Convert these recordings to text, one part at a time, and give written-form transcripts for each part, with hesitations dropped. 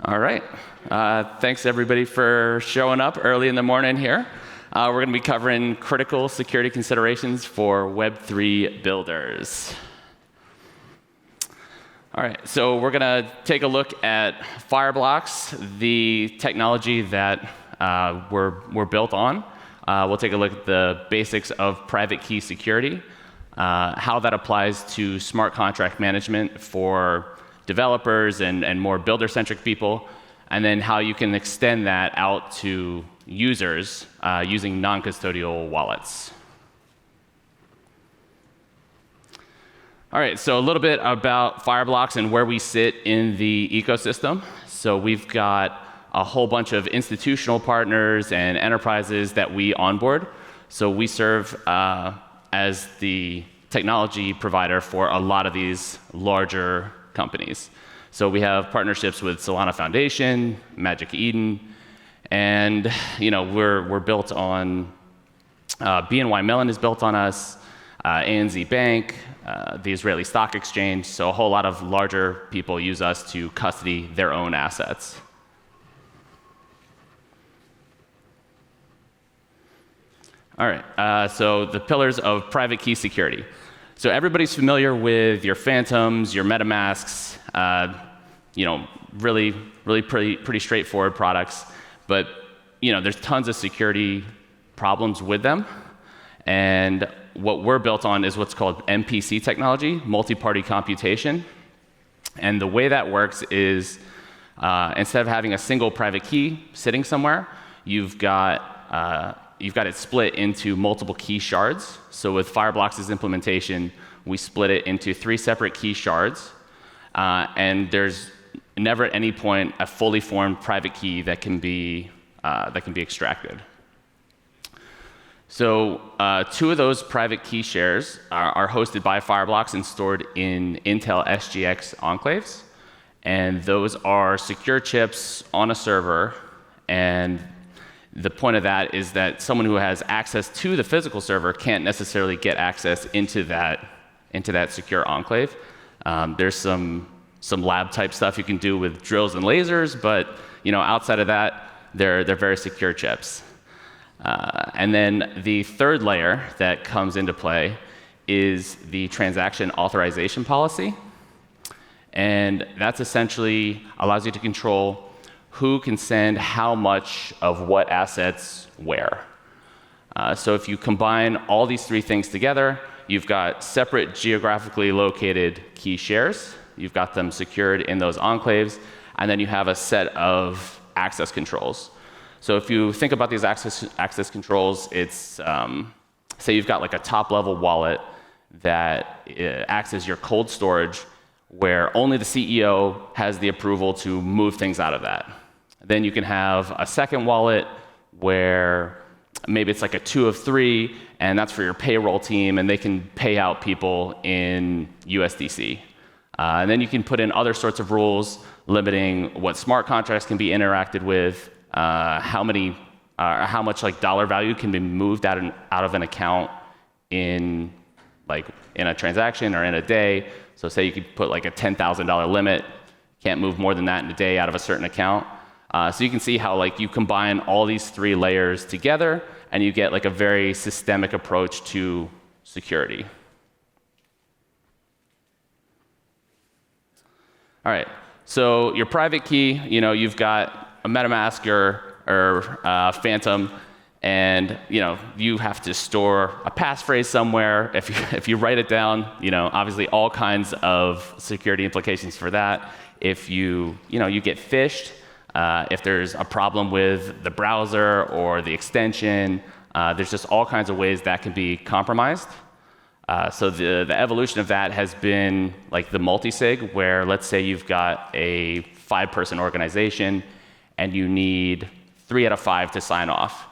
All right. Thanks, everybody, for showing up early in the morning here. We're going to be covering critical security considerations for Web3 builders. All right, so we're going to take a look at Fireblocks, the technology that we're built on. We'll take a look at the basics of private key security, how that applies to smart contract management for developers and more builder-centric people, and then how you can extend that out to users using non-custodial wallets. All right, so a little bit about Fireblocks and where we sit in the ecosystem. So we've got a whole bunch of institutional partners and enterprises that we onboard. So we serve as the technology provider for a lot of these larger companies. So we have partnerships with Solana Foundation, Magic Eden, and we're built on BNY Mellon is built on us, ANZ Bank, the Israeli Stock Exchange. So a whole lot of larger people use us to custody their own assets. All right, so the pillars of private key security. So everybody's familiar with your Phantoms, your MetaMasks, really pretty straightforward products. But there's tons of security problems with them. And what we're built on is what's called MPC technology, multi-party computation. And the way that works is instead of having a single private key sitting somewhere, you've got it split into multiple key shards. So with Fireblocks' implementation, we split it into 3 separate key shards. And there's never at any point a fully formed private key that can be extracted. So 2 of those private key shares are hosted by Fireblocks and stored in Intel SGX enclaves. And those are secure chips on a server. And the point of that is that someone who has access to the physical server can't necessarily get access into that secure enclave. There's some lab type stuff you can do with drills and lasers, but outside of that, they're very secure chips. And then the third layer that comes into play is the transaction authorization policy, and that's essentially allows you to control who can send how much of what assets where. So if you combine all these 3 things together, you've got separate geographically located key shares. You've got them secured in those enclaves, and then you have a set of access controls. So if you think about these access controls, it's say you've got like a top-level wallet that acts as your cold storage, where only the CEO has the approval to move things out of that. Then you can have a second wallet where maybe it's like a 2 of 3, and that's for your payroll team, and they can pay out people in USDC. And then you can put in other sorts of rules limiting what smart contracts can be interacted with, how much like dollar value can be moved out of an account in a transaction or in a day. So say you could put like a $10,000 limit, can't move more than that in a day out of a certain account. So you can see how you combine all these 3 layers together, and you get like a very systemic approach to security. All right, so your private key, you've got a MetaMask or Phantom, and you have to store a passphrase somewhere. If you write it down, obviously all kinds of security implications for that. If you get phished, if there's a problem with the browser or the extension, there's just all kinds of ways that can be compromised. So the evolution of that has been like the multisig, where let's say you've got a 5-person organization and you need 3 out of 5 to sign off.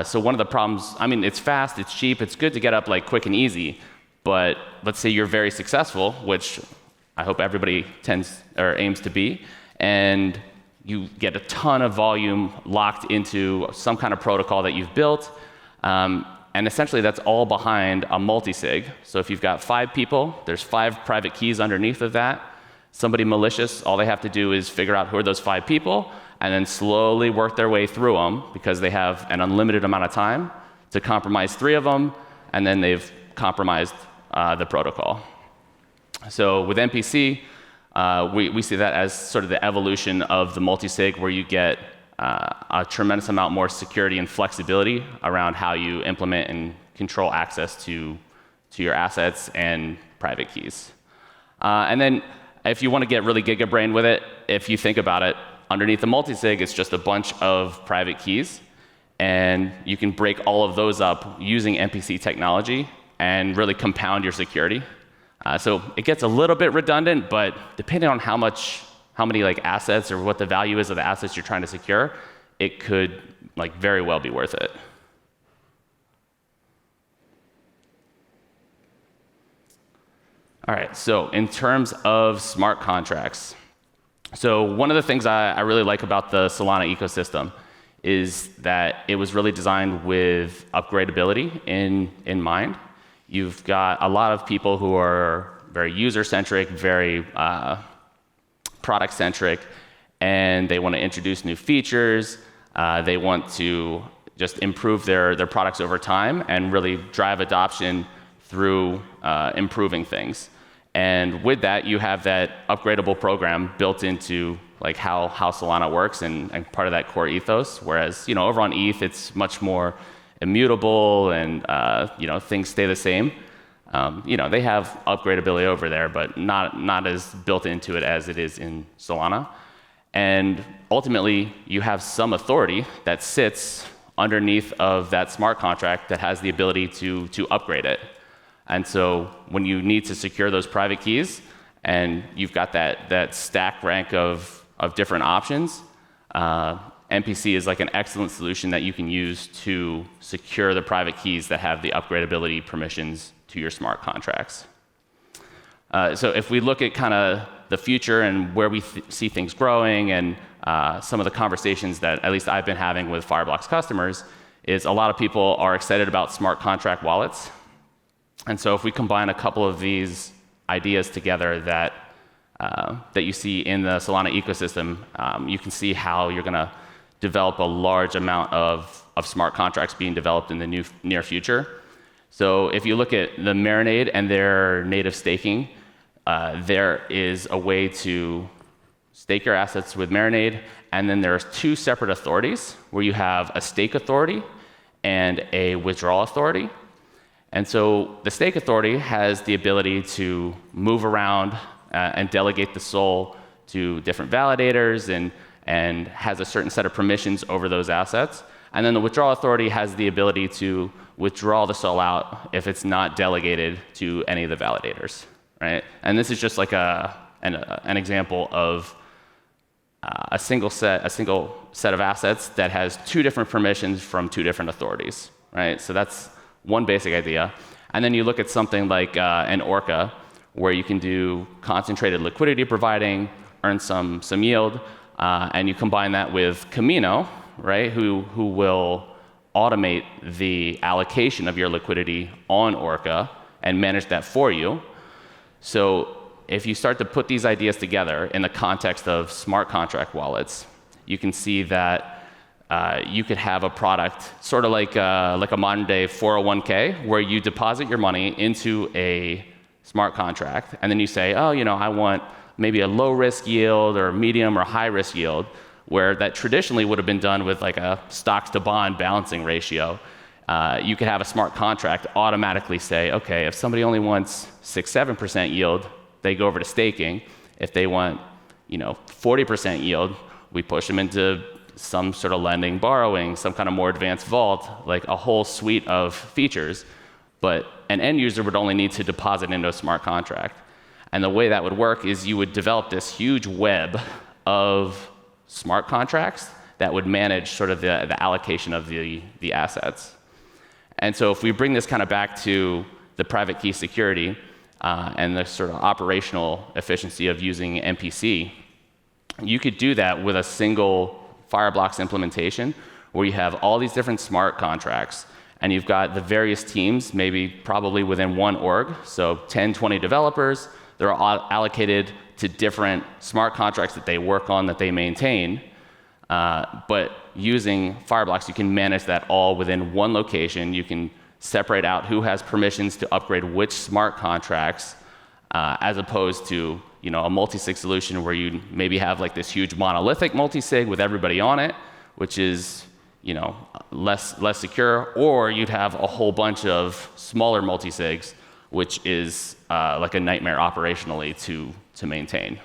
So one of the problems, it's fast, it's cheap, it's good to get up quick and easy, but let's say you're very successful, which I hope everybody aims to be, and you get a ton of volume locked into some kind of protocol that you've built, and essentially that's all behind a multisig. So if you've got 5 people, there's 5 private keys underneath of that. Somebody malicious, all they have to do is figure out who are those 5 people and then slowly work their way through them because they have an unlimited amount of time to compromise 3 of them, and then they've compromised the protocol. So with MPC, we see that as sort of the evolution of the multisig, where you get a tremendous amount more security and flexibility around how you implement and control access to your assets and private keys. And then if you want to get really giga-brain with it, if you think about it, underneath the multisig, it's just a bunch of private keys, and you can break all of those up using MPC technology and really compound your security. So it gets a little bit redundant, but depending on how many like assets or what the value is of the assets you're trying to secure, it could like very well be worth it. All right, so in terms of smart contracts, so one of the things I really like about the Solana ecosystem is that it was really designed with upgradability in mind. You've got a lot of people who are very user-centric, very product-centric, and they want to introduce new features. They want to just improve their products over time and really drive adoption through improving things. And with that, you have that upgradable program built into like how Solana works and part of that core ethos. Whereas over on ETH, it's much more immutable and things stay the same. They have upgradability over there, but not as built into it as it is in Solana. And ultimately, you have some authority that sits underneath of that smart contract that has the ability to upgrade it. And so when you need to secure those private keys, and you've got that stack rank of different options, MPC is like an excellent solution that you can use to secure the private keys that have the upgradability permissions to your smart contracts. So if we look at kind of the future and where we see things growing, and some of the conversations that at least I've been having with Fireblocks customers, is a lot of people are excited about smart contract wallets. And so if we combine a couple of these ideas together that you see in the Solana ecosystem, you can see how you're going to develop a large amount of smart contracts being developed in the near future. So if you look at the Marinade and their native staking, there is a way to stake your assets with Marinade, and then there's 2 separate authorities where you have a stake authority and a withdrawal authority. And so the stake authority has the ability to move around and delegate the SOL to different validators and has a certain set of permissions over those assets. And then the withdrawal authority has the ability to withdraw the SOL out if it's not delegated to any of the validators, right? And this is just like an example of a single set of assets that has 2 different permissions from 2 different authorities, right? So that's one basic idea. And then you look at something like an Orca, where you can do concentrated liquidity providing, earn some yield, and you combine that with Camino, right, who will automate the allocation of your liquidity on Orca and manage that for you. So if you start to put these ideas together in the context of smart contract wallets, you can see that you could have a product sort of like a modern day 401k, where you deposit your money into a smart contract, and then you say, I want maybe a low risk yield or medium or high risk yield, where that traditionally would have been done with like a stocks to bond balancing ratio. You could have a smart contract automatically say, okay, if somebody only wants 6-7% yield, they go over to staking. If they want 40% yield, we push them into some sort of lending, borrowing, some kind of more advanced vault, like a whole suite of features. But an end user would only need to deposit into a smart contract. And the way that would work is you would develop this huge web of smart contracts that would manage sort of the allocation of the assets. And so if we bring this kind of back to the private key security and the sort of operational efficiency of using MPC, you could do that with a single Fireblocks implementation, where you have all these different smart contracts, and you've got the various teams, maybe probably within one org, so 10, 20 developers. They're all allocated to different smart contracts that they work on, that they maintain. But using Fireblocks, you can manage that all within one location. You can separate out who has permissions to upgrade which smart contracts, as opposed to a multi-sig solution where you maybe have like this huge monolithic multi-sig with everybody on it, which is less secure, or you'd have a whole bunch of smaller multi-sigs, which is like a nightmare operationally to maintain.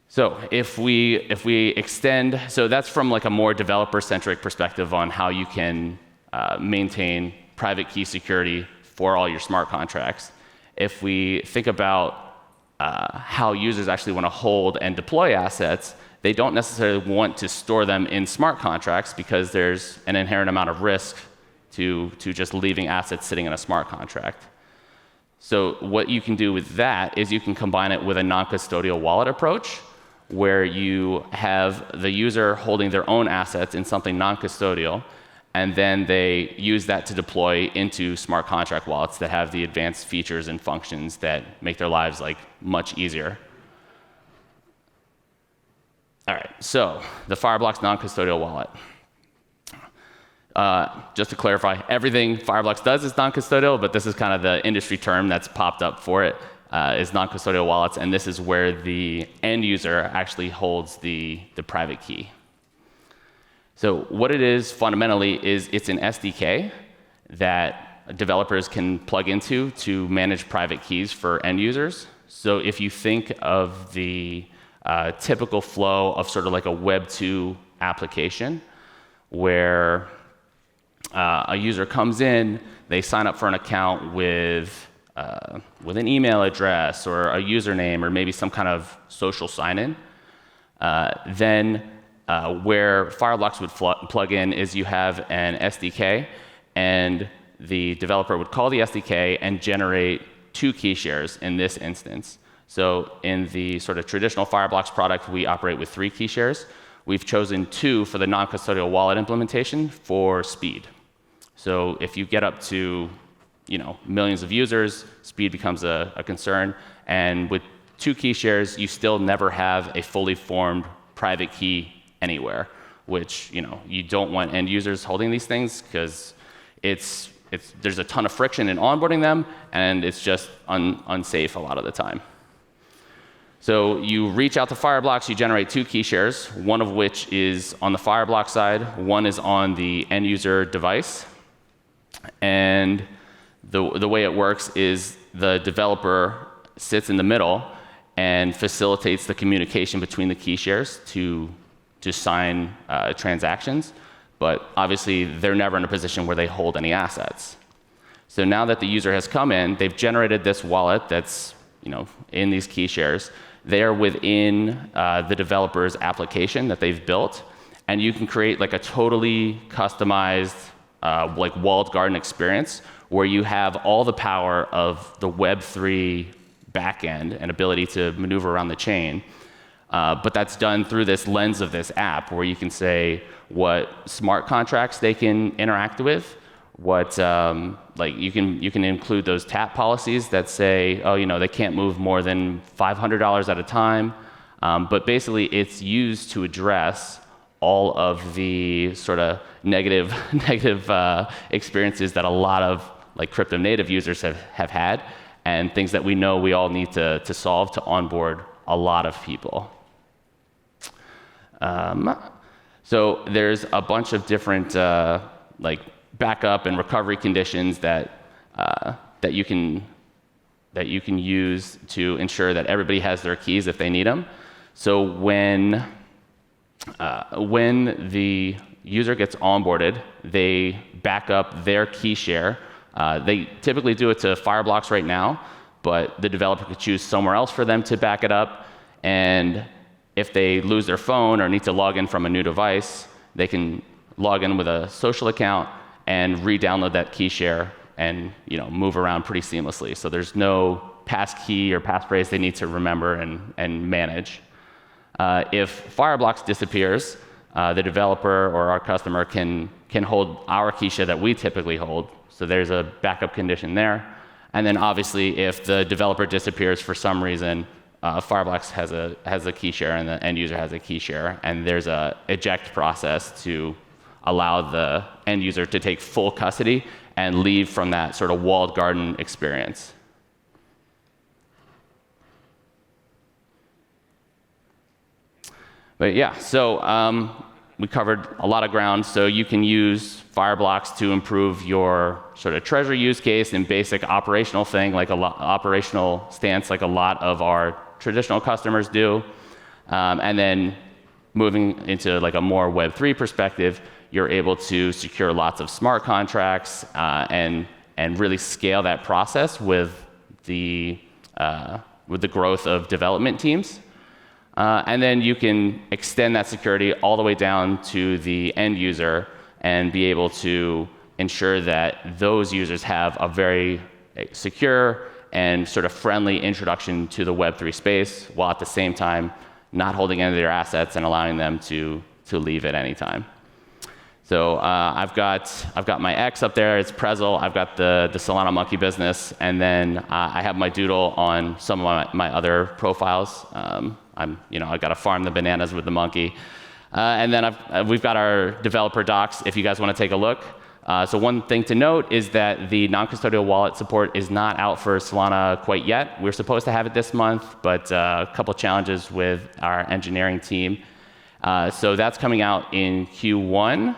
So if we extend, so that's from like a more developer-centric perspective on how you can maintain private key security for all your smart contracts. If we think about how users actually want to hold and deploy assets, they don't necessarily want to store them in smart contracts because there's an inherent amount of risk to just leaving assets sitting in a smart contract. So what you can do with that is you can combine it with a non-custodial wallet approach, where you have the user holding their own assets in something non-custodial, and then they use that to deploy into smart contract wallets that have the advanced features and functions that make their lives like much easier. All right, so the Fireblocks non-custodial wallet. Just to clarify, everything Fireblocks does is non-custodial, but this is kind of the industry term that's popped up for it, is non-custodial wallets, and this is where the end user actually holds the private key. So what it is fundamentally is it's an SDK that developers can plug into to manage private keys for end users. So if you think of the typical flow of sort of like a Web2 application, where a user comes in, they sign up for an account with an email address or a username or maybe some kind of social sign-in. Then where Fireblocks would plug in is you have an SDK, and the developer would call the SDK and generate 2 key shares in this instance. So in the sort of traditional Fireblocks product, we operate with 3 key shares. We've chosen 2 for the non-custodial wallet implementation for speed. So if you get up to millions of users, speed becomes a concern. And with 2 key shares, you still never have a fully formed private key anywhere, which you don't want end users holding these things because there's a ton of friction in onboarding them, and it's just unsafe a lot of the time. So you reach out to Fireblocks, you generate 2 key shares, one of which is on the Fireblocks side, one is on the end user device. And the way it works is the developer sits in the middle and facilitates the communication between the key shares to sign transactions. But obviously, they're never in a position where they hold any assets. So now that the user has come in, they've generated this wallet that's in these key shares. They are within the developer's application that they've built, and you can create like a totally customized like walled garden experience where you have all the power of the Web3 backend and ability to maneuver around the chain. But that's done through this lens of this app where you can say what smart contracts they can interact with, what like you can include those tap policies that say, they can't move more than $500 at a time. But basically, it's used to address all of the sort of negative experiences that a lot of like crypto native users have had, and things that we know we all need to solve to onboard a lot of people. So there's a bunch of different like backup and recovery conditions that you can use to ensure that everybody has their keys if they need them. So when the user gets onboarded, they back up their key share. They typically do it to Fireblocks right now, but the developer could choose somewhere else for them to back it up. And if they lose their phone or need to log in from a new device, they can log in with a social account and re-download that key share and move around pretty seamlessly. So there's no passkey or passphrase they need to remember and manage. If Fireblocks disappears, the developer or our customer can hold our key share that we typically hold. So there's a backup condition there. And then obviously, if the developer disappears for some reason, Fireblocks has a key share and the end user has a key share, and there's a eject process to allow the end user to take full custody and leave from that sort of walled garden experience. But yeah, so we covered a lot of ground. So you can use Fireblocks to improve your sort of treasury use case and basic operational thing, like operational stance, like a lot of our traditional customers do. And then moving into like a more Web3 perspective, you're able to secure lots of smart contracts and really scale that process with the growth of development teams. And then you can extend that security all the way down to the end user and be able to ensure that those users have a very secure and sort of friendly introduction to the Web3 space, while at the same time not holding any of their assets and allowing them to leave at any time. So I've got my X up there. It's Prezzel. I've got the Solana monkey business, and then I have my doodle on some of my other profiles. I got to farm the bananas with the monkey, and then we've got our developer docs. If you guys want to take a look. So one thing to note is that the non-custodial wallet support is not out for Solana quite yet. We're supposed to have it this month, but a couple challenges with our engineering team. So that's coming out in Q1.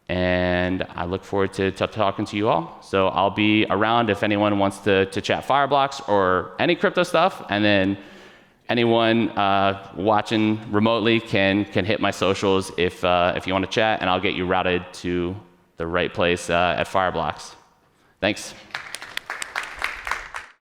And I look forward to talking to you all. So I'll be around if anyone wants to chat Fireblocks or any crypto stuff. And then anyone watching remotely can hit my socials if you want to chat, and I'll get you routed to the right place at Fireblocks. Thanks.